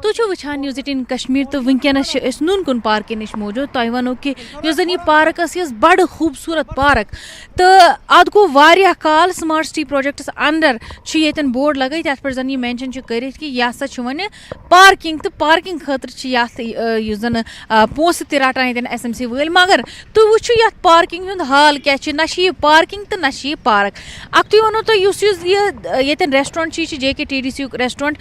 तुझे वुछान न्यूज़ 18 कश्मीर तो वनकस नुन कुन पार्क नश मौजूद तुम वनो कि यह पार्क बड़ खूबसूरत पार्क तो अत गो वारिया काल स्मार्ट सिटी प्रोजेक्ट्स अंडर येतन बोर्ड लगे तथ पे जन मेंशन कर कि यह हसा वन पार्किंग तो पार्किंग खतर जन पोस त रटान ये SMC वल मगर तुम वुचु ये पार्किंग हुंद हाल क्या ना यह पार्किंग तो ना यह पार्क अख तुम वनो तो ये रेस्टोरेंट JKTDC रेस्टोरेंट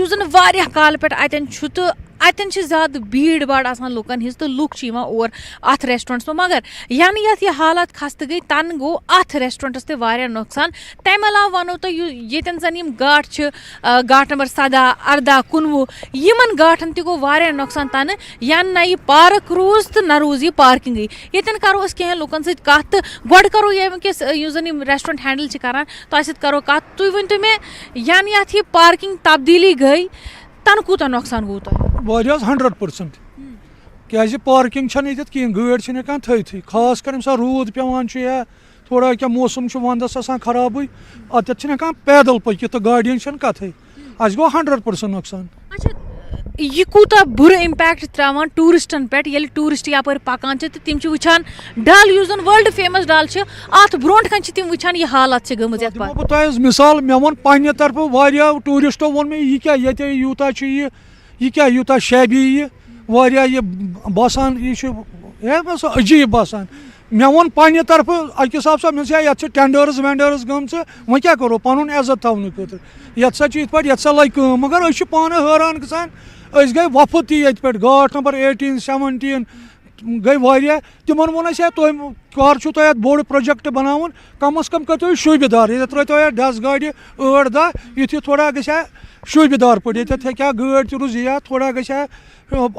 जन वारिया काल पे अतन तो अतन ज्यादा भीड़ भाड़ आसान लुकन हिज तो लुक और अथ रेस्टोरेंट्स में मगर यानी ये हालात खस्त गई तन गो अथ रेस्टोरेंट्स ते वारिया नुकसान तम अलाव वनो तो येतन जन यम गाट गाट नंबर 17 18 19 यमन गाठन ते गो वारिया नुकसान तन यान ना यह पार्क रोज तो न रोज यह पार्किंग येतन करो कह लुकन सत कत गोड करो ये वनकस जन रेस्टोरेंट हैंडल करान तो करो कत तुम वन मे यानी अथ यह पार्किंग तब्दीली गई तन कूता नुकसान गो तुम 100% क्या पार्किंग कहें गाड़ी हेकान थी खास कर रूद पेवान या थोड़ा क्या मौसम वंदस आसान खराब अत हेकान पैदल पकित तो गाड़ियन कथ अस गो 100% नुकसान। यह कूता बुर इम्पैक्ट त्रावान टूरिस्टन पे ये टूरिस्ट यपर पकान तम वुचान डल युस वर्ल्ड फेमस डल अत ब्रोट कन तम वुचान यह हालत गई मिसाल मे वो पन्ने तरफ वारिया टूरिस्टो वो मे यह यूता यह क्या यूता शैबी यह बसान यह अजीब बसान मे वो पन्ने तरफ अकिस हिसाब से ये टेंडर्स वेंडर्स गम वो क्या करो पुन इज्जत थवन खुद ये पे लग मगर पान हैरान गसान गई वफद पे गाट नंबर 18 17 गई वारिया तिमन वो तुम कर बोड़ प्रोजेक्ट बनावन कम अज कम करो शुबेदार ये त्रो 10 गाड़ी 8-10 युथ थोड़ा गया शुबेदार पे ये हे गाड़ तुज या थोड़ा गया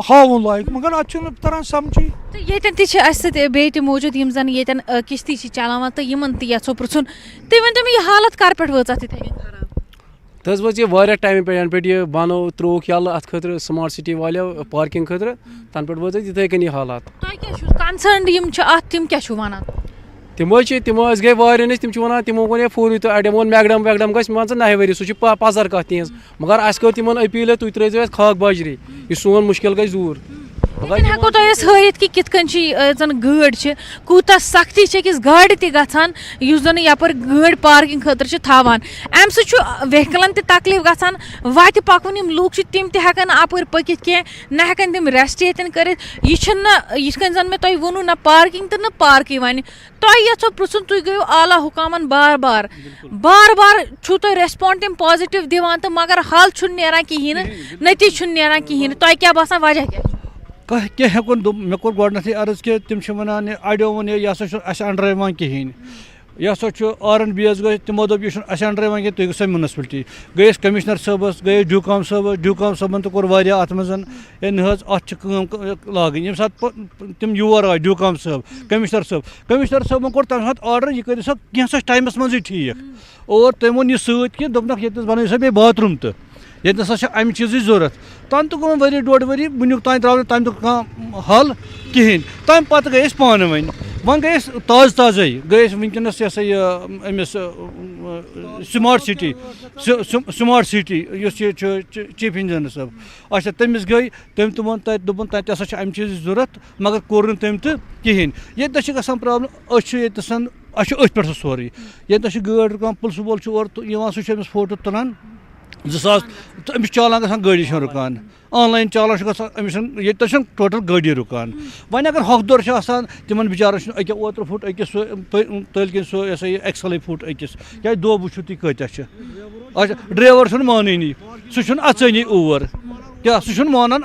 हावन लायक मगर अत तरह समझी तो ये बे मौजूद यम जन ये किश्ती चलान तो इन तथो पृछुन तुम वन यह हालत कर पे वह तज वो ये वारिया टाइम पे पे ये बनो त्रोक यल अत खतर स्मार्ट सिटी वाले पार्किंग खतर तन पे वो इथे कन हालात कंसर्न तम क्या वन तम गई वारिया नश तम वन तमो वो फूर तो अड़ो वो मैगडम वैगडम गि मान नह वरी सह पजर कत तिज मगर अस कर तिमन अपील तुम त्रो खाक बाजरी यह सोन मुश्किल गई दूर हेको हत कि कित जन गाड़ कूता सख्ती अकिस गाड़ तन जन यपर गाड़ पार्किंग खतर थवान अम सहिकलन तकलीफ गसान वत पकवन लूक तम तन अप पकित कह न हेकन तम रेस्ट ये कर यह जन मे तुम वो ना पार्किंग तो न पार्क वन तुम यो पृछुन तुम गो आला हुकामन बार बार तुम रेस्पॉन्ड तम पॉजिटिव दिवान तो मगर हल नान कहें नतीज नान कहें तुम क्या बसान वजह क्या क्या हेकुन मे कोर गोडनथी अर्ज कि तम वन अड़ो वन यह अंडर यहां कहें यह RNBS गई तमो दोप यह अंडर यहां तुम गो म्यूनसिपलिटी गई कमिश्नर सबस गई ड्यूकाम सबन तो कोर वारिया अत मज लागन ये सात तम योर आए ड्यूकाम सब कमिश्नर सबन कोर तम सात आर्डर यह कर कैंस टाइमस मज ठीक और तम वो सत कि दोपनक ये बन सा बे बाथरूम तो ये नसा अमि चीज जरूरत तन तो गो वरी 1.5 वरी वुनिक तान द्राव तम तो हल कहें तम पे गई पान वन गई ताज़ गई वनकस Amish smart city chief engineer सब अच्छा तमिस गई तम दोपन दोपन तसा अमि चीज जरूरत मगर कोर तम तो कहें ये ग प्रॉब्लम अथ पे सोरे ये गाड़ रुकान पुलिस वोल और सह फोटो तुलान 2000 अमिस चालान ग गाड़ी रुकान ऑनलाइन चालान अमिस ये टोटल गाड़ी रुकान वन अगर हकदर तिमन बिचार अके ओतर फुट अकिस तल कन सो एक्सल फुट अकिस क्या दो वो तुम कत्या अच्छा ड्राइवर मानी सह अचनी और क्या सह मानान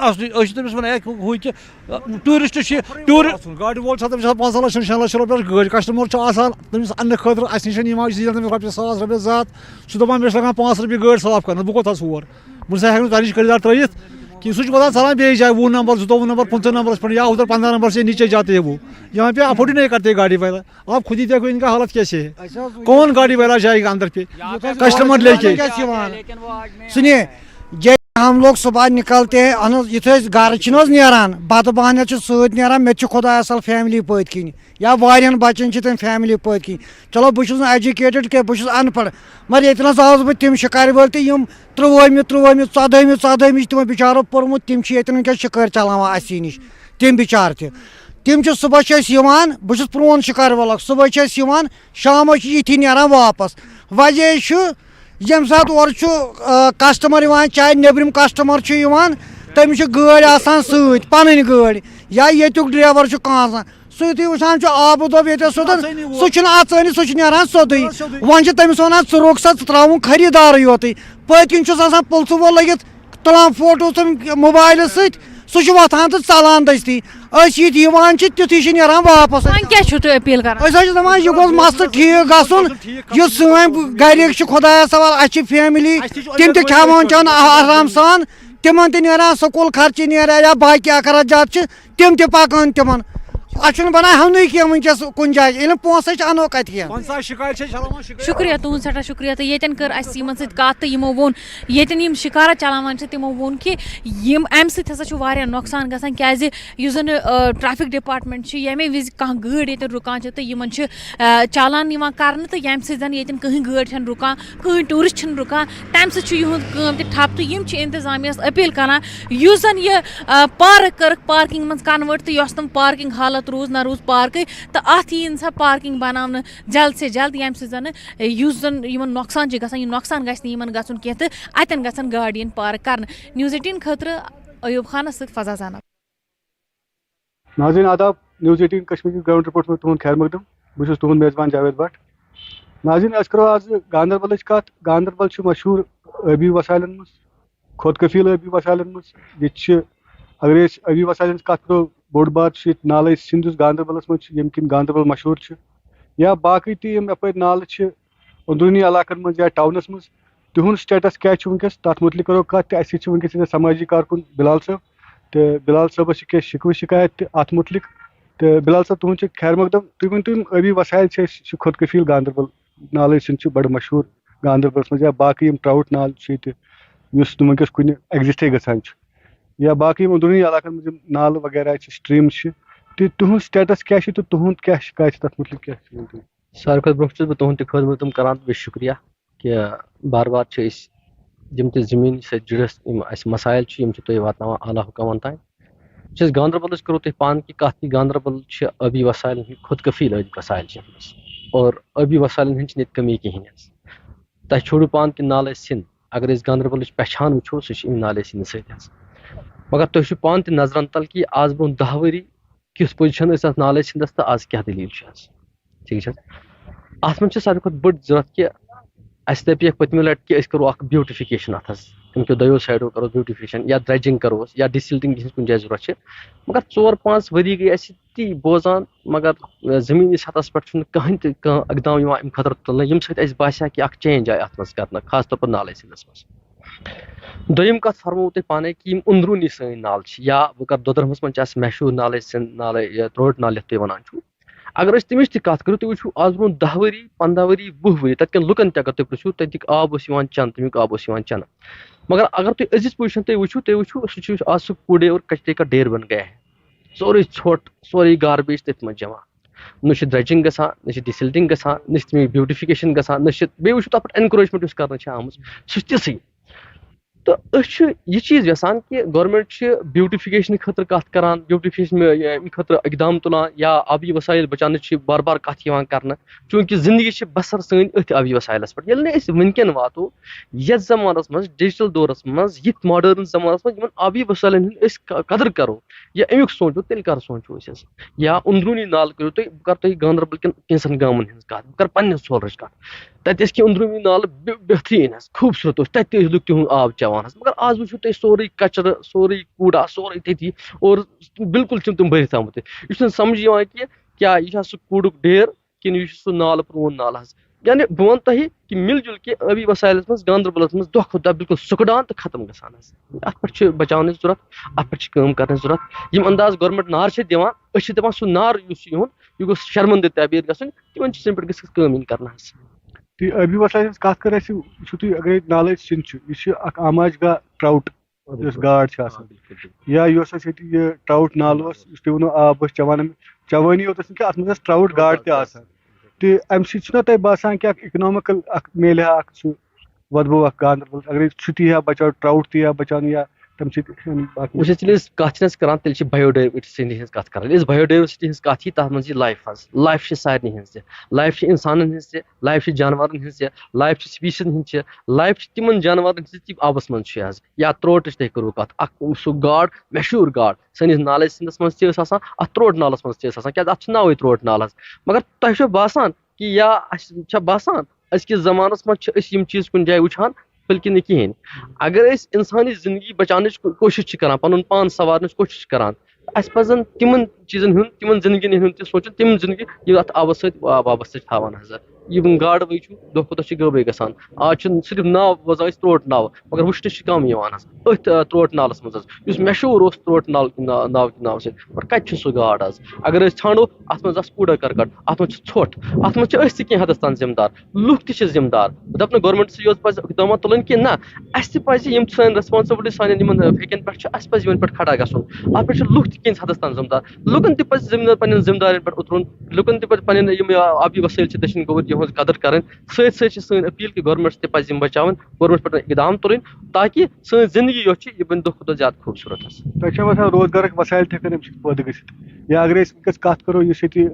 तमिस वन हु टूरिस्ट गाड़ी वोल 5 लाख 6 लाख रुपये गाड़ी कस्टमर तमिस अन्न खतर अस नश रपये 1,000 रपये ज़ात सह दपान मे लगा 5 रपये गाड़ी साफ कर बह कोत और बह हेक तनिश खरीदार त्रित कि सह वह चलान बे जाए 20 नंबर 22 नंबर 15 नंबर पर या उधर 15 नंबर से नीचे जाते हैं वो यहाँ पे अफोर्ड नहीं करते गाड़ी वाला आप खुद ही देखो इनका हालत कैसे है कौन गाड़ी वाला जाएगा अंदर पे कस्टमर लेके सुनिए हम लोग सुबह निकलते हैं यूथ गर नान बत बहन सत नान मे खुदा असल फैमिली पत किन या वारियन बचन तम फैमिली पत किन चलो बहुत एजुकेटेड क्या बहुत अनपढ़ मगर ये आस बह तम शिकार वल तम 13 14 तमो बिचारो पोर्मुत तम वनकस शिकार चलावान अस नश तम बिचार तम सुबह बहुत प्रोन शिकार वल सुबह शाम ये नान वापस वजह यम सात और कस्टमर चाहे नेबरम कस्टमर तमिस गाड़ी आसान सत पन गाड़ी या येतुक ड्राइवर कह सही वुचान आब दोब ये सोदन सह अचानी सह नान सोदे वन तमिस वन रोक सा त्रा खरीदार योत पतकिन पुलस वो लगित तुलान फोटो मोबाइल सह वथान तो चलान दस्ती तुथी नान वापस अपील कर दपान यह गोस मसल ठीक गसन यह सन गरिक खुदा सवाल अ फैमिली तम तवान चेन आराम सान तिमन नान स्कूल खर्च नान या बाकी अखराजात तम पकान तिमन अन बना हमन कह वनकस कुन जाए पोस अनो कत शुक्रिया तुहद सठा शुक्रिया तो येन कर सत यमो वोन येन शिकारा चलावान तमो वोन कि अमि ससा नुकसान गसान क्या जन ट्रैफिक डिपार्टमेंट यमे विज कह गाड़ी ये रुकान तो इन चालान कर तो यम सन ये कहीं गाड़ी रुकान कहीं टूरिस्ट रुकान तम सद ठप तो इंतजामिया अपील करान जन यह पार्क कर पार्किंग मज कन्वर्ट तो तम पार्किंग हालत रूज ना रूज पार्क तो अत यी सा पार्किंग बनाने जल्द से जल्द यम सन नुकसान नुकसान गसन कह तो अतन गसन गाड़ियन पार्क कर न्यूज़ 18 खतर अयूब खान फजा जाना नाज़रीन आदाब न्यूज़ 18 कश्मीर ग्राउंड रिपोर्ट में तुहद खैर मकदम बहुत तुहद मेज़बान जावेद भट्ट नाज़रीन अस करो आज गांदरबल कत गांदरबल मशहूर आबी वसाइलन मज खुद कफील आबी वसाइलन मज ये अगर आबी वसाइलन कत करो बोड़ बार नाल सिंध गांदरबलस मज यम किन गांदरबल मशहूर या बाकी तम यप नाल अंदरूनी इलाकन मज या टाउनस मज तुहद स्टेटस क्या वनकस तथ मुतल करो कत वनकस समाजी कारकुन बिलाल साहब तो बिलाल साहबस क्या शिकव शिकायत अत मुतल तो बिलाल साहब तुहद खैर मकदम तुम वन आबी वसाइल खुद कफील गांदरबल नाल सिंध बड़ मशहूर गांदरबलस मज या बाकी ट्राउट नाल वनकस कुन एग्जिस्टे गसान या बाकी अंदरूनी इलाकन मज नाल वगैरह स्ट्रीम तुहद स्टेटस क्या तो तुहद क्या शिकायत तथ मुतल क्या सारे खुद ब्रोह बह तुहद खदमत करान बे शुक्रिया कि बार बार जम जमीन सत जुड़स मसाइल तुम वातान आला हुकामन तान गांदरबल करो तुम पान की कत कि गांदरबल आबी वसाइल खुद कफील आबी वसाइल और आबी वसाइल हंद कमी कहें तह छोड़ो पान कि नाल सिंध अगर गांदरबल पहचान वो सह नाल सिंध सत मगर तुम पान त नजरन तल कि आज ब्रो 10 वरी किस पोजिशन नाल सिंधस तो आज क्या दलील ठीक अत मन सारे खुद बड़ जरूरत कि अस दपे पतम लट कि करो ब्यूटिफिकेशन अत तमो दो साइडो करो ब्यूटिफिकेशन या ड्रेजिंग करो या डिसिल्टिंग कुछ जाए जरूरत मगर 4-5 वरी गई ती बोजान मगर जमीनी सतह पे कहीं इकदाम अम खतर तुल यम ससा कि चेंज आए अत कर खास तौर पर नाल सिंधस मज दोम कत फरमो तुम पाने कि अंदरूनी सन नाल या वह कर दोदरमस मज मशहूर नाल सिंध नाल त्रोट नाल तुम वन अगर तमिच कत करो तुम वो आज ब्रो 10 वरी 15 वरी 20 वरी तक लुकन अगर तुम पृछो तक आब चन तमिक आब चन मगर अगर तुम अजिज पोजिशन तुम वो सह आज कूड़े और कचरे का ढेर बन गया है सोरे छोट सोरे गार्बेज तथ मज जमा न ड्रेजिंग गसान न डिसिल्टिंग गसान न तमिक ब्यूटिफिकेशन गसान न बे वो तथ एनक्रोचमेंट कर आम सह तसी तो यह चीज यसान कि गवर्नमेंट ब्यूटिफिकेशन खतर कत करान ब्यूटिफिकेशन खतर इकदाम तुलान या आबी वसाइल बचाने बार बार कत कर चूंकि जिंदगी बसर सन अथ आबी वसाइलस पे वनकन वातो यथ जमानस मज डिजिटल दौरस मज ये मॉडर्न जमानस मज आबी वसाइलन कदर करो या अमुक सोचो तेल कर सोचो या अंदरूनी नाल करो तुम गांदरबल कैंसन गामन हज कत बह कर पन्नस सोलरच कत तत कि अंदरूनी नाल बेहतरीन खूबसूरत तत लुक तुहद आब चवान मगर आज वो तुम सोरे कचर सोरे कूड़ा सोरे तथी और बिल्कुल तुम भरत आमुत यह समझ कि क्या यह सह कूड़ ढेर कि यह सह नाल प्रोन नाल यानी बह वन तुह कि मिलजुल के आबी वसाइलस मज गांदरबलस मज दह खुद बिल्कुल सुकडान तो खत्म गसान अत पे बचाने जरूरत अत पे कर जरूरत यम अंदाज गवर्नमेंट नार दिवान दपान सह नार यह गो शर्मंद तबीर गसन तिमन पे गम कर आबी वसाइल कत कर अगर नाल सिंध यह आमाज गा ट्राउट یۄس گاڈ چھِ آسان یا یۄس اَسہِ ییٚتہِ یہِ ٹراوُٹ نالہٕ اوس یُس تُہۍ ووٚنوُ آب ٲسۍ چٮ۪وان چٮ۪وٲنی یوت ٲس نہٕ کینٛہہ اَتھ منٛز ٲس ٹراوُٹ گاڈ تہِ آسان تہٕ اَمہِ سۭتۍ چھُنہ تۄہہِ باسان کہِ اکھ اِکنامِکَل اکھ میلہِ ہا اکھ سُہ وۄدبو اکھ گاندربل اگرے سُہ تہِ یی ہا بَچاو ٹراوُٹ تہِ یی ہا بَچاونہٕ یا تَمہِ سۭتۍ باقٕے وٕچھ ییٚلہِ أسۍ کَتھ چھِ کران تیٚلہِ چھِ بَیوڈایؤرسٹی ہِنٛز کَتھ کران ییٚلہِ أسۍ بَیوڈایؤرسٹی ہِنٛز کَتھ یی تَتھ منٛز یی لایف حظ لایف چھِ سارنٕے ہِنٛز تہِ لایف چھِ اِنسانَن ہِنٛز تہِ لایف چھِ جاناوارن ہِنٛز تہِ لایف چھِ سپیٖشیٖزن ہِنٛز تہِ لایف چھِ تِمن جاناوارن ہِنٛز تہِ یِم آبس منٛز چھِ حظ یا ترٛوٹٕچ تۄہہِ کٔرٕو کَتھ اکھ سُہ گاڈ مشہوٗر گاڈ سٲنِس نالے سِنٛدس منٛز تہِ ٲس آسان اَتھ ترٛوٹ نالَس منٛز تہِ ٲس آسان کیازِ اَتھ چھُ ناوٕے ترٛوٹ نال حظ مگر تۄہہِ چھو باسان کہِ یا اَسہِ چھا باسان أزکِس زمانَس منٛز چھِ أسۍ یِم چیٖز کُنہِ جایہِ وٕچھان بلکہِ نہٕ کِہینۍ اگر أسۍ اِنسٲنی زندگی بچاونٕچ کوٗشِش چھِ کران پَنُن پان سوارنٕچ کوٗشِش چھِ کران اَسہِ پَزن تِمن چیٖزن ہُنٛد تِمن زندگین ہُنٛد تہِ سونٛچُن تِم زندگی یِم اَتھ آبس سۭتۍ وابستہٕ چھِ تھاوان حظ یِم گاڈٕ وٲے چھُ دۄہ کھۄتہٕ دۄہ چھِ غٲبٕے گژھان آز چھُنہٕ صرف ناو بوزان أسۍ ترٛوٹ ناو مگر وٕچھنہٕ چھِ کَم یِوان حظ أتھۍ ترٛوٹ نالَس منٛز حظ یُس مشہوٗر اوس ترٛوٹ نال ناو کہِ ناوٕ سۭتۍ مگر کَتہِ چھُ سُہ گاڈ حظ اگر أسۍ ژھانڈو اَتھ منٛز آسہِ کوٗڑا کرکٹ اَتھ منٛز چھُ ژھۄٹھ اَتھ منٛز چھِ أسۍ تہِ کینٛہہ حدس تام ذِمہٕ دار لُکھ تہِ چھِ ذِمہٕ دار بہٕ دَپہٕ نہٕ گورمینٹَسٕے یوت پَزِ اقدامات تُلٕنۍ کینٛہہ نہ اَسہِ تہِ پَزِ یِم سٲنۍ ریسپانسبلٹی سانٮ۪ن یِمن فیکٮ۪ن پٮ۪ٹھ چھِ اَسہِ پَزِ یِمن پٮ۪ٹھ کھڑا گژھُن اَتھ پٮ۪ٹھ چھِ لُکھ تہِ کینٛژھ حدس تام ذِمہٕ دار لُکن تہِ پَزِ پَنٕنٮ۪ن ذِمہٕ دارٮ۪ن پٮ۪ٹھ اُترُن لُکن تہِ پَزِ پَنٕنۍ یِم آبی وسٲیِل چھِ دٔچھِنۍ گوٚبُر یِہٕنٛز قدٕر کَرٕنۍ سۭتۍ سۭتۍ چھِ سٲنۍ أپیٖل کہِ گورمینٹَس تہِ پَزِ یِم بَچاوٕنۍ گورمینٹ پٮ۪ٹھ اقدام تُلٕنۍ تاکہِ سٲنۍ زندگی یۄس چھِ یہِ بَنہِ دۄہ کھۄتہٕ دۄہ زیادٕ خوٗبصوٗرت حظ تۄہہِ چھو باسان روزگارٕکۍ وسایل تہِ ہٮ۪کن اَمہِ سۭتۍ پٲدٕ گٔژھِتھ یا اگر أسۍ وٕنکیٚس کَتھ کَرو یُس ییٚتہِ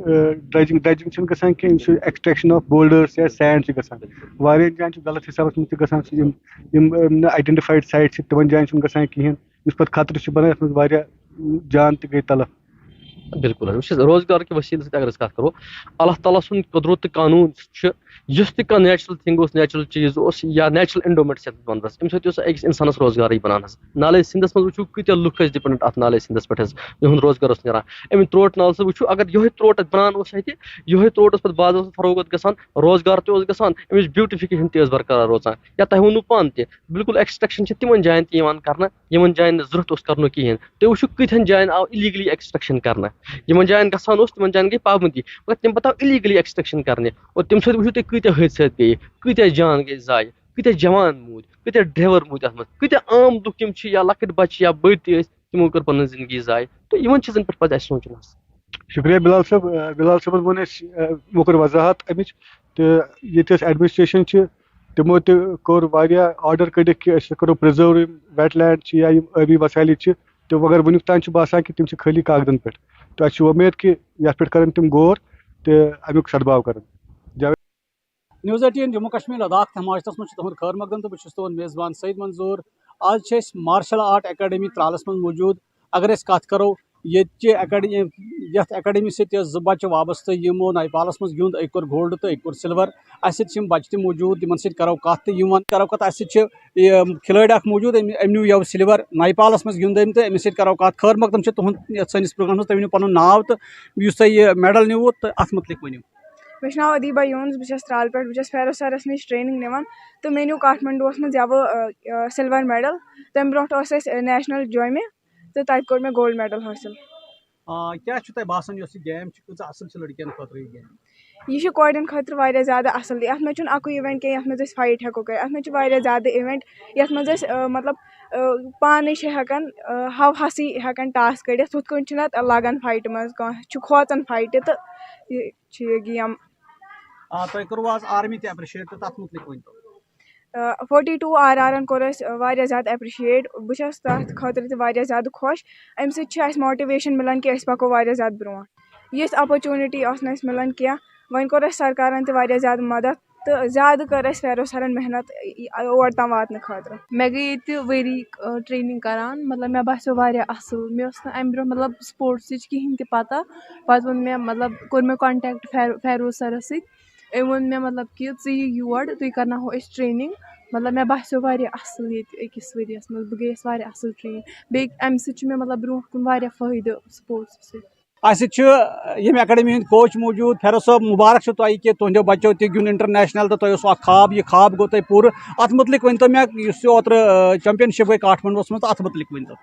ڈرٛجِنٛگ چھِنہٕ گژھان کینٛہہ یِم چھِ ایٚکسٹرٛیکشن آف بولڈٲرٕس یا سینڈ چھِ گژھان واریاہن جایَن چھُ غلط حِسابَس منٛز تہِ گژھان سُہ یِم نہٕ آیڈٮ۪نٹِفایڈ سایٹ چھِ تِمن جایَن چھُنہٕ گژھان کِہیٖنۍ یُس پَتہٕ خطرٕ چھُ بَنان یَتھ منٛز واریاہ جان تہِ گٔے تلف بِلکُل حظ وٕچھ حظ روزگار کہِ ؤسیٖلہٕ سۭتۍ اگر أسۍ کَتھ کَرو اللہ تعالیٰ سُنٛد قۄدرت تہٕ قانوٗن چھُ یُس تہِ کانٛہہ نیچرل تھِنٛگ اوس نیچرل چیٖز اوس یا نیچرل اینڈومینٹس یَتھ وَنو أسۍ اَمہِ سۭتۍ اوس أکِس اِنسانَس روزگارٕے بَنان حظ نالے سِنٛدس منٛز وٕچھو کۭتیاہ لُکھ ٲسۍ ڈِپٮ۪نڈنٹ اَتھ نالے سِنٛدس پٮ۪ٹھ حظ یِہُنٛد روزگار اوس نیران اَمہِ ترٛوٹ نالہٕ سۭتۍ وٕچھو اگر یِہوے ترٛوٹ اَتھ بَنان اوس اَتہِ یِہوے ترٛوٹ اوس پَتہٕ بازرَس منٛز فروغت گژھان روزگار تہِ اوس گژھان اَمِچ بیوٹِفِکیشن تہِ ٲس برقرار روزان یا تۄہہِ ووٚنوُ پانہٕ تہِ بِلکُل ایٚکٕسٹرٛیکشن چھِ تِمن جاین تہِ یِوان کرنہٕ یِمن جاین نہٕ ضوٚرتھ اوس کَرنُک کِہینۍ تُہۍ وٕچھِو کۭتہن جاین آو اِلیٖگلی ایٚکٕسٹرٛیکشن کرنہٕ یِمن جاین گژھان اوس تِمن جاین گٔے پابنٛدی مگر تَمہِ پَتہٕ آو اِلیٖگلی ایٚکٕسٹرٛیکشن کرنہِ اور تَمہِ سۭتۍ وٕچھِو تُہۍ کۭتیاہ حٲدثات گٔیہِ کۭتیاہ جان گٔے ضایہِ کۭتیاہ جوان موٗدۍ کۭتیاہ ڈرٛیور موٗدۍ اَتھ منٛز کۭتیاہ عام لُکھ یِم چھِ یا لۄکٕٹۍ بَچہٕ یا بٔڑۍ تہِ ٲسۍ تِمو کٔر پَنٕنۍ زندگی ضایہِ تہٕ یِمن چیٖزن پٮ۪ٹھ پَزِ اَسہِ سونٛچُن حظ شُکریہ بِلال صٲبن ووٚن اَسہِ یِمو کٔر وضاحت اَمِچ تہٕ ییٚتہِ ٲسۍ ایڈمِنِسٹریشن چھِ تِمو تہِ کوٚر واریاہ آرڈر کٔڑِکھ کہِ أسۍ کَرو پرٛزٲرو یِم ویٹ لینڈ چھِ یا یِم ٲبی وسایل چھِ تہٕ مگر وُنیُک تام چھُ باسان کہِ تِم چھِ خٲلی کاغدن پٮ۪ٹھ تہٕ اَسہِ چھُ وۄمید کہِ یَتھ پٮ۪ٹھ کَرن تِم غور تہٕ اَمیُک سدباو کَرن News 18 جموں کشمیر لداخ تھماشتس منٛز چھُ تُہُنٛد خٲر مقدم تہٕ بہٕ چھُس تُہُنٛد میزبان سعید منظوٗر آز چھِ أسۍ مارشل آرٹ اکیڈمی ترالس منٛز موٗجوٗد اگر أسۍ کتھ کرو ییٚتہِ یتھ اکیڈمی سۭتۍ ٲسۍ 2 بچہٕ وابستہٕ یِمو نیپالس منٛز گیُنٛد أکۍ کوٚر گولڈ تہٕ أکۍ کوٚر سِلور اَسہِ سۭتۍ چھِ یِم بچہٕ تہِ موٗجوٗد یِمن سۭتۍ کرو کتھ تہٕ یِم کرو کتھ اَسہِ سۭتۍ چھِ کھِلٲڑۍ اکھ موٗجوٗد أمۍ نیوٗ یَوٕ سِلور نیپالس منٛز گیُنٛد أمۍ تہٕ أمِس سۭتۍ کرو کتھ خٲر مقدم چھُ تُہُنٛد یتھ سٲنِس پروگرامس منٛز تُہۍ ؤنِو پنُن ناو تہٕ یُس تۄہہِ یہِ میڈل نیوٗوٕ تہٕ اتھ مُتعلِق ؤنِو مےٚ چھُ ناو ادیٖبا یوٗنس بہٕ چھَس ترٛالہٕ پٮ۪ٹھ بہٕ چھَس فیروز سرس نِش ٹرٛینِنٛگ نِوان تہٕ مےٚ نیوٗ کاٹھمنڈوٗوس منٛز یَوٕ سِلور میڈل تَمہِ برونٛٹھ اوس اَسہِ نیشنل جوٚمہِ تہٕ تَتہِ کوٚر مےٚ گولڈ میڈل حٲصِل کیاہ چھُ تۄہہِ باسان یۄس یہِ گیم چھِ کۭژاہ اَصٕل چھِ لٔڑکِیَن خٲطرٕ یہِ گیم یہِ چھُ کورٮ۪ن خٲطرٕ واریاہ زیادٕ اَصٕل یَتھ منٛز چھُنہٕ اَکُے اِوٮ۪نٹ کینٛہہ یَتھ منٛز أسۍ فایٹ ہٮ۪کو کٔرِتھ اَتھ منٛز چھِ واریاہ زیادٕ اِوٮ۪نٹ یَتھ منٛز أسۍ مطلب پانَے چھِ ہٮ۪کان ہَوہَسٕے ہٮ۪کان ٹاس کٔڑِتھ ہُتھ کٔنۍ چھُنہٕ اَتھ لگان فایٹہِ منٛز کانٛہہ چھُ کھوژان فایٹہِ تہٕ یہِ چھِ یہِ گیم تۄہہِ کوٚروٕ آز آرمی تہِ ایپرِشیٹ تہٕ تَتھ مُتعلِق ؤنۍتو 42 RR'n کوٚر اَسہِ واریاہ زیادٕ ایپرِشیٹ بہٕ چھَس تَتھ خٲطرٕ تہِ واریاہ زیادٕ خۄش اَمہِ سۭتۍ چھِ اَسہِ ماٹِویشَن مِلان کہِ أسۍ پَکو واریاہ زیادٕ برونٛٹھ یِژھ اَپرچوٗنِٹی ٲس نہٕ اَسہِ مِلان کینٛہہ وۄنۍ کوٚر اَسہِ سرکارَن تہِ واریاہ زیادٕ مَدد تہٕ زیادٕ کٔر اَسہِ فیروز سَرَن محنت اور تام واتنہٕ خٲطرٕ مےٚ گٔے ییٚتہِ ؤری ٹرٛینِنٛگ کَران مطلب مےٚ باسیو واریاہ اَصٕل مےٚ ٲس نہٕ اَمہِ برونٛہہ مطلب سپوٹسٕچ کِہیٖنۍ تہِ پَتہ پَتہٕ ووٚن مےٚ مطلب کوٚر مےٚ کانٹیکٹ فیروز سَرَس سۭتۍ أمۍ ووٚن مےٚ مطلب کہِ ژٕ یہِ یور تُہۍ کَرناوہو أسۍ ٹرٛینِنٛگ مطلب مےٚ باسیو واریاہ اَصٕل ییٚتہِ أکِس ؤرِیَس منٛز بہٕ گٔیَس واریاہ اَصٕل ٹرٛین بیٚیہِ اَمہِ سۭتۍ چھُ مےٚ مطلب برونٛٹھ کُن واریاہ فٲیدٕ سپوٹسَس سۭتۍ اَسہِ سۭتۍ چھُ ییٚمہِ اکیڈمی ہٕنٛدۍ کوچ موٗجوٗد فیروز صٲب مُبارک چھُ تۄہہِ کہِ تُہنٛدیو بَچو تہِ گیُنٛد اِنٹرنیشنل تہٕ تۄہہِ اوسوُ اکھ خاب یہِ خاب گوٚو تۄہہِ پوٗرٕ اَتھ مُتعلِق ؤنۍتو مےٚ یُس یہِ اوترٕ چیمپینشِپ گٔے کاٹھمنڈوٗوَس منٛز تہٕ اَتھ مُتعلِق ؤنۍتو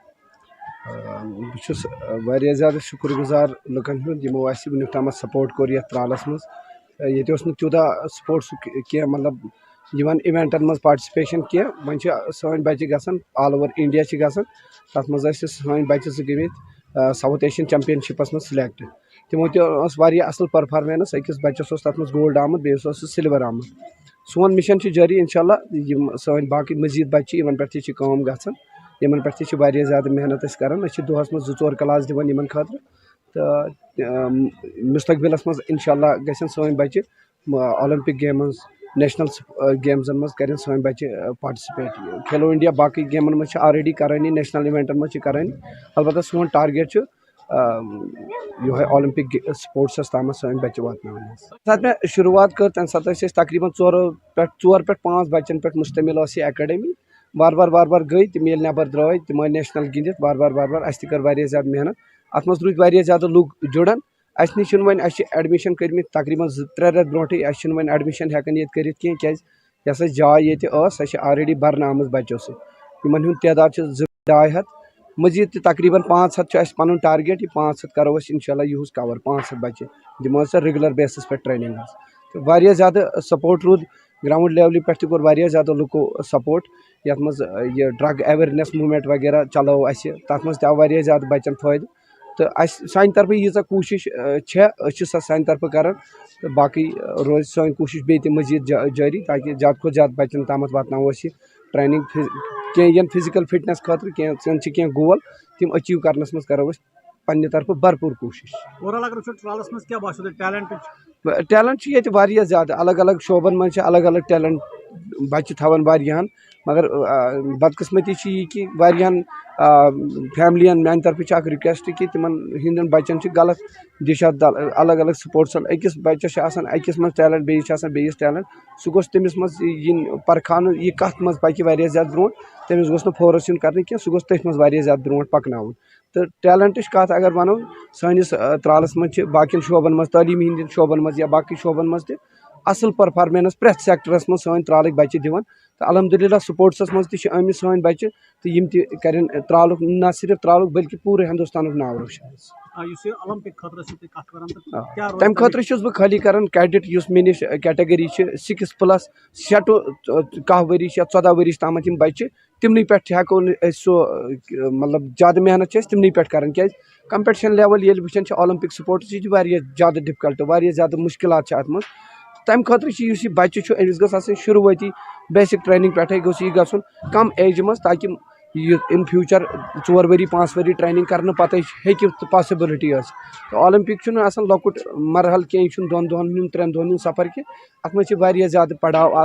بہٕ چھُس واریاہ زیادٕ شُکُر گُزار لُکن ہُنٛد یِمو اَسہِ وٕنیُک تامَتھ سپوٹ کوٚر یَتھ ترٛالَس منٛز ییٚتہِ اوس نہٕ تیوٗتاہ سپوٹسُک کینٛہہ مطلب यमन इवेंटन मज पार्टिसिपेशन की वन सन बच्चे गसन ऑल ओवर इंडिया गसन तथ मज सन बच्चे गमित साउथ एशियन चैंपियनशिपस मज सिलेक्ट तमो असल परफॉर्मेंस अकिस बच्चस तथ मज गोल्ड आमुत बेस सिल्वर आमुत सोन मिशन जारी इंशाल्लाह सन बाकी मजीद बच्चे इन पे काम गसन इन पे वारिया ज़्यादा मेहनत करान दुहस मज 2-4 क्लास दिवान इन खतर तो मुस्तकबिलस मज इंशाल्लाह गसन सन बच्चे ओलंपिक गेम्स नेशनल गेम्सन मज करें सन बच्चे पार्टिसिपेट खेलो इंडिया बाकी गेमन मज ऑलरेडी करानी नेशनल इवेंटन मज करानी अलबत्ता सोन टारगेट यो ओलंपिक स्पोर्ट्स ताम सन बच्चे वात साथ में शुरुआत कर तम सात तकरीबन 4 पे 5 बच्चन पे मुश्तमिल एकेडमी बार बार गई तम ये नबर द्राय तम नेशनल गिंदित बार बार अस कर ज़्यादा मेहनत अत मज रूद ज़्यादा लूक जुड़न अस नश वन एडमिशन कर तकरीबन 2-3 रेत ब्रोटे वन एडमिशन हेकन ये कर क्या जाय ये सह ऑलरेडी भरन आम बच्चों इन तादाद 200 मजीद तकरीबन 500 पन टारगेट ये 500 करो इंशाल्लाह यूज कवर 500 बच्चे दिमो रेगुलर बेसिस पे ट्रेनिंग तो वारिया ज़्यादा सपोर्ट रूद ग्राउंड लेवल पे कोर ज़्यादा लुको सपोर्ट ये मज ये ड्रग अवेयरनेस मूवमेंट वगैरह चलो तथ मज आव ज़्यादा बच्चन फायदे तो सान तरफ यीज़ा कोशिश सान तरफ कर तो बाकी रोज सन कोशिश बे मजीद जारी ताकि ज़्यादा खो ज़्यादा बच्चन तम वातनो ट्रेनिंग कह फिजिकल फिटनेस खतर कह गोल तम अचीव करनस मज करो पन्ने तरफ भरपूर कोशिश ओवरऑल अगर ट्रालस मज क्या बासो टैलेंट ये ज़्यादा अलग अलग शोबन मज अलग अलग टैलेंट बच्चे थवान वारियान मगर बदकिस्मती ये कि वारियान फैमिलियन मान तरफ रिक्वेस्ट कि तिमन हिंदन बच्चन गलत दिशा अलग अलग स्पोर्ट्स अकिस बच्चस अकिस मज टैलेंट बेस टैलेंट सह गोस तमिस मज इन परखान यह कत मज पकि वारिया ज़्यादा ब्रोट तमिस गोस नों फोर्स इन करने कह सह गोस तथ मज वारिया ज़्यादा ब्रोट पकनाउन तो टैलेंट कत अगर वनो सानिस त्रालस मज बाकिन शोबन मज तालीमी हिंदन शोबन मज या बाकी शोबन मज त असल परफॉर्मेंस प्रेथ सेक्टरस मज सन त्रालक बच्चे दिवान तो अलहमदुलिल्लाह स्पोर्ट्स मज तमित सन बच्चे तो यम करें त्रालुक न सिर्फ त्रालुक बल्कि पूरे हिंदुस्तान नाव रोशन तम खतर बह खाली कर कैडेट मे नश कैटेगरी 6+ 6 to 10 वरी 14 वरी तम बच्चे तिमन पे हेको सो मतलब ज़्यादा मेहनत तिमन पे कर क्या कंपटिशन लेवल ये वुचान ओलंपिक स्पोर्ट्स यह ज़्यादा डिफिकल्ट ज़्यादा मुश्किल अत मज तम खतर बच्चे अमिस गई शुरुआती बेसिक ट्रेनिंग पे गो कम एज मज ताकि in future 4 worry 5 worry training करने पत पॉसिबिलिटी तो ओलंपिक लकुट मरहल कह 2 दोहन 3 दोहन सफर कह अत मज ज़्यादा पड़ाव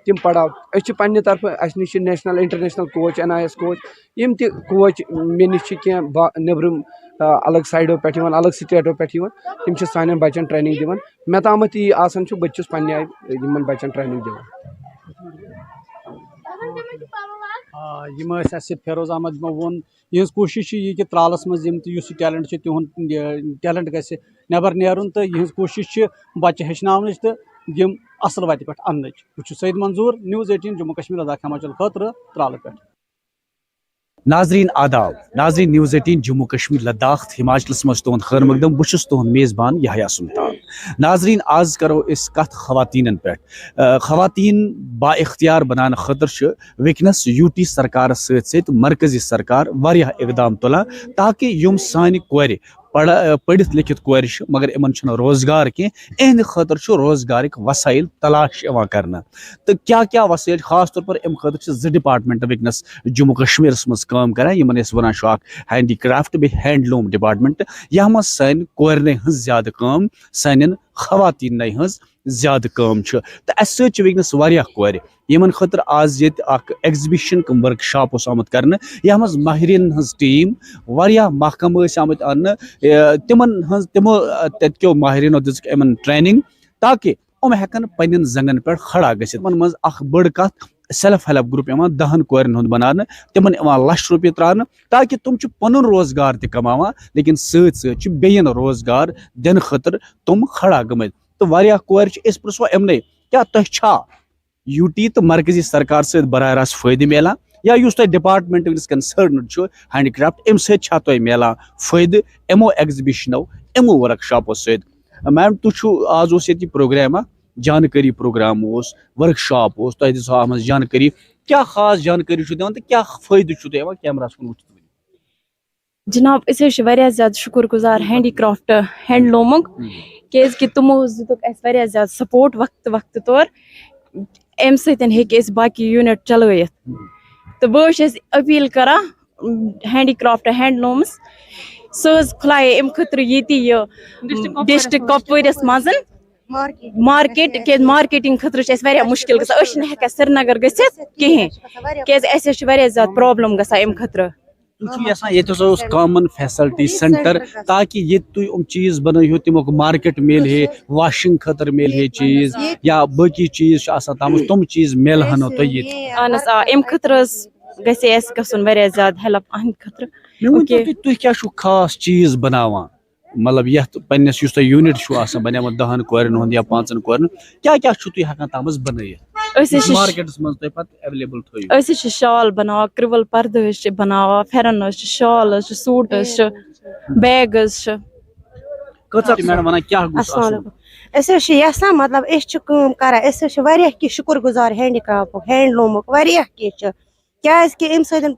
तम पड़ाव पन्ने तरफ अस नश national international coach NIS coach यम कोच मे नश कह नबरम अलग साइडों पे अलग स्टेटों पे तम सान बच्चन ट्रेनिंग दिवान मे तामत यह बच्चस पन्ने आय बच्चन ट्रेनिंग दिवान फेरोज अहमद यमो वोन यह कोशिश ये कि त्रालस मज टैलेंट तिहुंद टैलेंट गि नबर नेरुन तो यह कोशिश बच्चे हेचन तो यम असल वत पे अन्न बह सईद मंजूर News18 जम्मू कश्मीर लद्दाख हिमाचल खतर त्राल पे नाजरीन आदाब नाजरीन News18 जम्मू कश्मीर लद्दाख हिमाचल मज तुहद खैर मकदम बहुत तुहद मेज़बान यहया सुल्तान नाजरीन आज करो इस कत खवातीन पे खवातीन बाइख्तियार बनाने खतर वनकस UT सरकार सत मरकजी सरकार वारिया इकदाम तुलान ताकि यम सान कोर पढ़ित लिखित कोर मगर इन रोजगार कह एहद खतर रोजगार वसाइल तलाश करना तो क्या क्या वसाइल खास तौर पर अम खतर 2 डिपार्टमेंट वनकस जम्मू कश्मीर मज काम कर वन हैंडी क्राफ्ट बे हैंडलूम डिपार्टमेंट यह मज सान कोरन हज ज्यादा काम सान खवातीन हज ज्यादा काम तो अस वनकस वारिया कोर यमन खतर आज ये एग्जिबिशन वर्कशॉप आमुत कर यह मज माहरीन हज टीम वारिया महकम आमुत अन्न तिमो तत्यो माहरीनो दिन ट्रेनिंग ताकि हम हेकन पन्न जंगन पे खड़ा गसित मज बड़ कत सेल्फ हेल्प ग्रुप 10 कोरन हुंद बनाने तिमन ₹1,00,000 त्रान ताकि तुम पन रोजगार त कमावा लेकिन सत बेन रोजगार दिन खतर तुम खड़ा गमत तो वारिया कोर इस पुछो अमने क्या तह UT तो मरकजी सरकार से बराह रास्त फायदे मिलान या तुम डिपार्टमेंट कंसर्न हैंडीक्राफ्ट अम सत मिलान फायदे एमो एग्जिबिशनो एमो वर्कशॉपो सत मैम तुम आज ये प्रोग्राम जानकारी प्रोग्राम वर्कशॉप तुम दिसो अत मज जानकारी क्या खास जानकारी दिवान तो क्या फायदे कैमरा कुन वुचित जनाब अस ज्यादा शुक्र गुजार हैंडीक्राफ्ट हैंडलूमुक कि तमो दितुक ज्यादा सपोर्ट वक्त वक्त तौर अम सत बाकी यूनिट चलत तो बस अपील करा हैंडीक्राफ्ट हैंडलूम्स सह खुलाए अम खतर ये डिस्ट्रिक्ट कपवारिस मज मार्केट क्या मार्केटिंग खतर मुश्किल गसान श्रीनगर गसित कहें क्या ज्यादा प्रॉब्लम गसान अम खतर कॉमन फैसिलिटी सेंटर ताकि ये तुम चीज बनो तमो मार्केट मिल है वाशिंग खतर मिल है चीज या बाकी चीज तम चीज मिल हनो तो ये अम खतर गसन ज्यादा हेल्प अहद खतर तुम क्या खास चीज बनावान मतलब ये पन्नस यूनिट बनियामत 10 कोरन या 5 कोरन क्या क्या तम बन मार्केटस मज अवेलेबल थो शाल बना क्रिवल पर्द बना फेरन शाल सूट बैग मैडम वन क्या यसान मतलब कर शुक्र गुजार हैंडीक्राफ्ट हैंडलूमुक क्या अम सर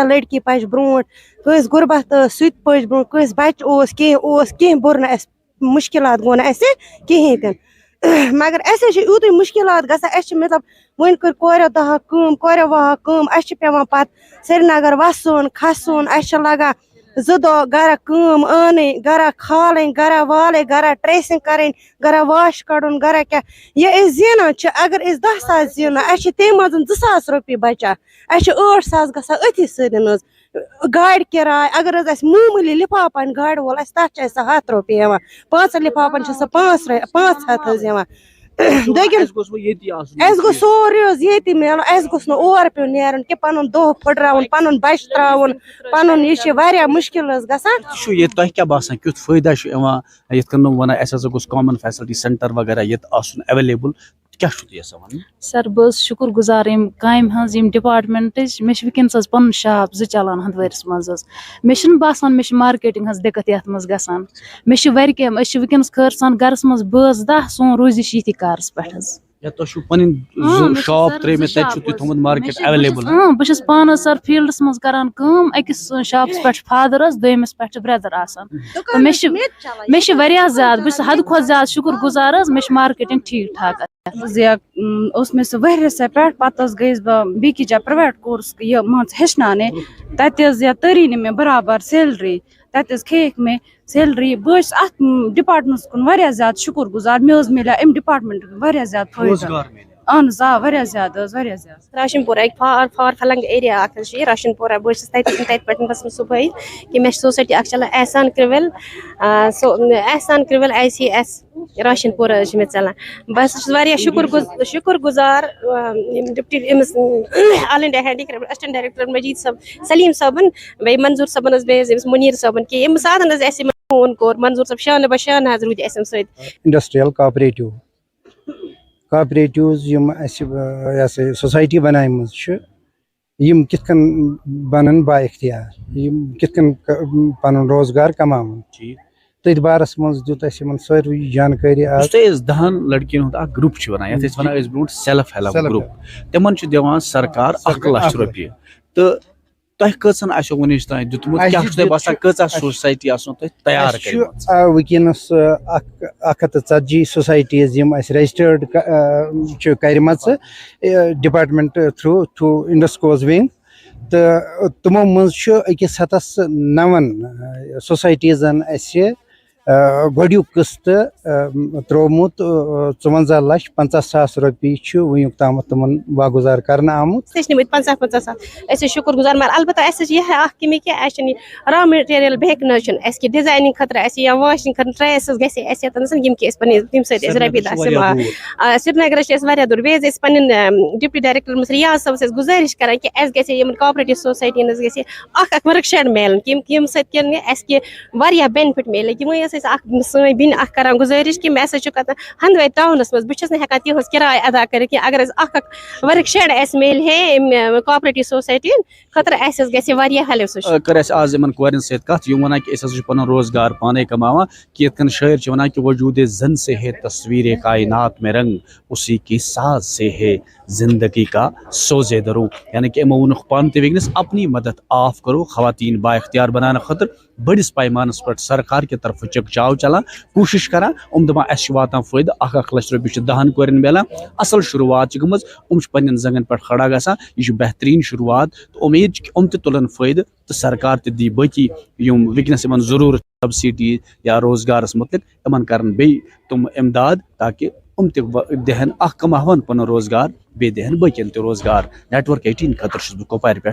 लड़की पच ब्रोट कस गुरबत सह पच ब्रो कस बच कह बुर न मुश्किल गो न कहें तन मगर यूत मुश्किल गसान मतलब वन कर कोर दहा कोर वहा पेवान पत श्रीनगर वसन खसन लगा 2 दह गरा अन गरा खाल गरा वाल गरा ट्रेसिंग कर गरा वाश कड़न गरा क्या ये जीनान अगर 10 सास जीन तम मज 2 सास रुपये बचान 8 सास गसान अथी सदन गाड़ किराय अगर मामूली लिफाफन गाड़ वोल तथ 100 रुपये 5 लिफाफन 500 गो सोरे मिल गोस और पे नीरन कि पन दह फुटरावन पन बच त्रावन पन यह मुश्किल गसान तुम क्या बसान क्युत फायदा one goes common facility centre वगैरह ये अवेलेबल क्या वन सर बह शुक्र गुजार काम डिपार्टमेंट मे वनस पन शॉप 2 चलान हंदवारिस मज मे बसान मे मार्केटिंग दिक्कत ये मज गसान मे वनस खर सान गरस मज 10 सोन रोजिश ये कारस पे शॉप त्रे मार्केट अवेलेबल बस पान सर फील्डस मज करान अकिस शॉप्स पे फादरस दमस पे ब्रदर आसान मे ज्यादा बस हद खुद ज्यादा शुक्र गुजार मे मार्केटिंग ठीक ठाक मे सह वहरस पे पे गई बी जाए प्राइवेट कोर्स हेचनाने तत तरी मे बराबर सैलरी तत खेक मे सैलरी बस अत डिपार्टमेंट कुन ज्यादा शुक्र गुजार मे मिले अम डिपार्टमेंट ज्यादा फायदा अहन ज्यादा राशनपुरा फार फलंग एरिया राशनपुरा बस पे सुबह कि मे सोसाइटी चलान एहसान क्रिवल ICS राशनपुरा मे चलान बस शुक्र गुजार deputy all India handicraft assistant director Majeed सब सलीम सबन बे मंजूर सबन मुनीर सबन कि सात फोन कोर मंजूर सब शान बशान रूद इंडस्ट्रियल कोऑपरेटिव्स सोसाइटी बनाम कित बनन बाख्तियार कित पन रोजगार कमावन तथ बारस मज दुत सारी जानकारी 10 लड़कियों ग्रुप वन ब्रो सेल्फ हेल्प ग्रुप तिमन दिवान सरकार 1 लाख रुपये तो तुम कसन वन क्या सोसाइटी तैयार वनस 140 सोसाइटीज रजिस्टर्ड करम डिपार्टमेंट थ्रू इंडस्कोज विंग तो तमो मज अकिस 9 सोसाइटीजन गोड्युक किस्त त्रोमुत 54,50,000 रुपये वुक तम तमन वागुजार कर आमुत 50 शुक्र गुजार मगर अलबत्त कमी कि रॉ मटेरियल बेक न डिजाइनिंग खतर या वाशिंग खतर ट्रेस तम रपी श्रीनगर दूर बे डिप्टी डायरेक्टर रियाज सब गुजारिश कर कि कोऑपरेटिव सोसाइटी वर्कशेड मिलन कि बेनिफिट मिले कि सही बिन करान गुजारिश कि मे हंदवे टाउनस मज बहुत हेकान तिहज किराय अदा कर अगर वर्क शेड मिल है कोऑपरेटिव सोसाइटी खतर गि हेल्प कर आज इन कोरन सत वन कि पन रोजगार पाने कमावा कि ये शायर वन कि वजूद जन से है तस्वीर कायनात में रंग उसी की साज से है जिंदगी का सोजे दरू यानी कि यमो वोन पान तगनस अपनी मदद आफ करो खवातीन बाख्तियार बनाने खतर बड़िस पैमानस पर सरकार के तरफ चकचाव चलान कोशिश करान दपान अस वातान फायदे 1 लाख रुपये 10 कोरन मिलान असल शुरुआत गमज पन्न जंगन पर खड़ा गसान यह बेहतरीन शुरुआत तो उम्मीद कि तुलन फायदे तो सरकार ते दी बाकी वनस जरूरत सब्सिडी या रोजगार मुतलिक इन कर तुम इमदाद ताकि दहन कमावन पन रोजगार बे दहन बकिन रोजगार नेटवर्क 18 खतर बह कोपार पे।